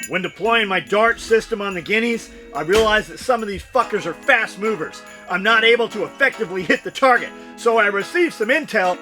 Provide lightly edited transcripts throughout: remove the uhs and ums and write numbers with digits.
When deploying my DART system on the guineas, I realized that some of these fuckers are fast movers. I'm not able to effectively hit the target, so I received some intel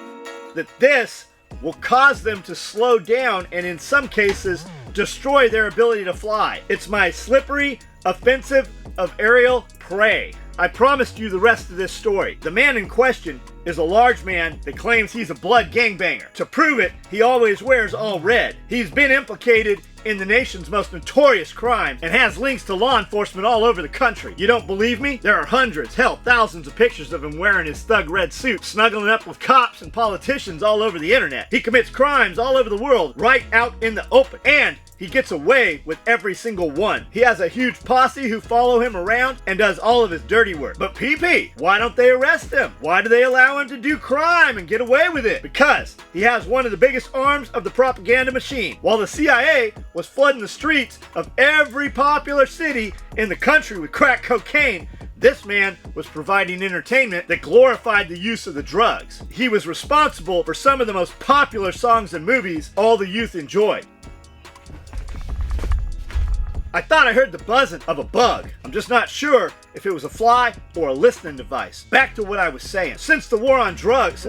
that this will cause them to slow down and in some cases destroy their ability to fly. It's my slippery offensive of aerial prey. I promised you the rest of this story. The man in question is a large man that claims he's a blood gangbanger. To prove it, he always wears all red. He's been implicated in the nation's most notorious crime and has links to law enforcement all over the country. You don't believe me? There are hundreds, hell, thousands of pictures of him wearing his thug red suit, snuggling up with cops and politicians all over the internet. He commits crimes all over the world, right out in the open. And he gets away with every single one. He has a huge posse who follow him around and does all of his dirty work. But PP, why don't they arrest him? Why do they allow him to do crime and get away with it? Because he has one of the biggest arms of the propaganda machine. While the CIA was flooding the streets of every popular city in the country with crack cocaine, this man was providing entertainment that glorified the use of the drugs. He was responsible for some of the most popular songs and movies all the youth enjoyed. I thought I heard the buzzing of a bug. I'm just not sure if it was a fly or a listening device. Back to what I was saying. Since the war on drugs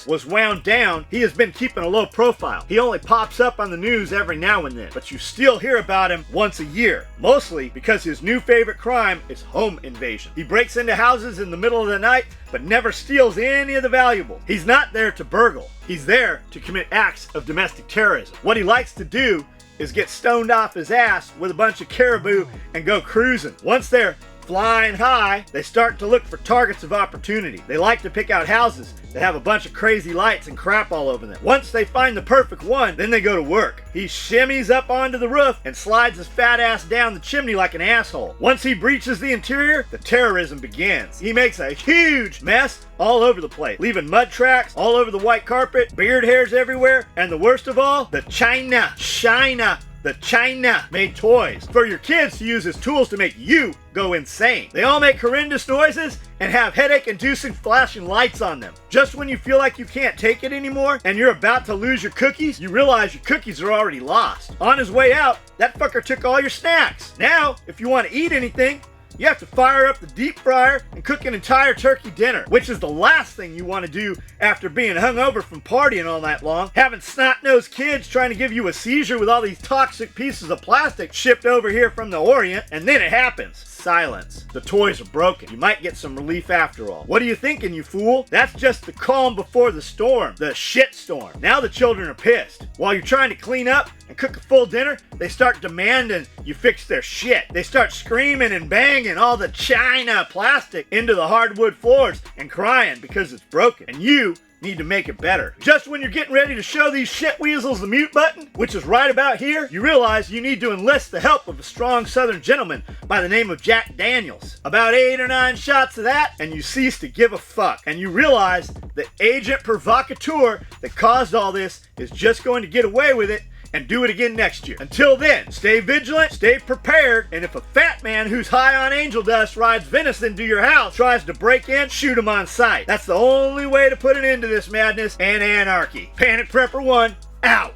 was wound down, he has been keeping a low profile. He only pops up on the news every now and then, but you still hear about him once a year. Mostly because his new favorite crime is home invasion. He breaks into houses in the middle of the night, but never steals any of the valuables. He's not there to burgle. He's there to commit acts of domestic terrorism. What he likes to do is get stoned off his ass with a bunch of caribou and go cruising. Once they're flying high, they start to look for targets of opportunity. They like to pick out houses that have a bunch of crazy lights and crap all over them. Once they find the perfect one, then they go to work. He shimmies up onto the roof and slides his fat ass down the chimney like an asshole. Once he breaches the interior, the terrorism begins. He makes a huge mess all over the place, leaving mud tracks all over the white carpet, beard hairs everywhere, and the worst of all, the China made toys for your kids to use as tools to make you go insane. They all make horrendous noises and have headache-inducing flashing lights on them. Just when you feel like you can't take it anymore and you're about to lose your cookies, you realize your cookies are already lost. On his way out, that fucker took all your snacks. Now, if you want to eat anything, you have to fire up the deep fryer and cook an entire turkey dinner, which is the last thing you want to do after being hungover from partying all night long, having snot-nosed kids trying to give you a seizure with all these toxic pieces of plastic shipped over here from the Orient, and then it happens. Silence. The toys are broken. You might get some relief after all. What are you thinking, you fool? That's just the calm before the storm, the shit storm. Now the children are pissed. While you're trying to clean up and cook a full dinner, they start demanding you fix their shit. They start screaming and banging all the China plastic into the hardwood floors and crying because it's broken. And you need to make it better. Just when you're getting ready to show these shit weasels the mute button, which is right about here, you realize you need to enlist the help of a strong southern gentleman by the name of Jack Daniels. About 8 or 9 shots of that, and you cease to give a fuck. And you realize the agent provocateur that caused all this is just going to get away with it and do it again next year. Until then, stay vigilant, stay prepared, and if a fat man who's high on angel dust rides venison to your house, tries to break in, shoot him on sight. That's the only way to put an end to this madness and anarchy. Panic Prepper 1, out.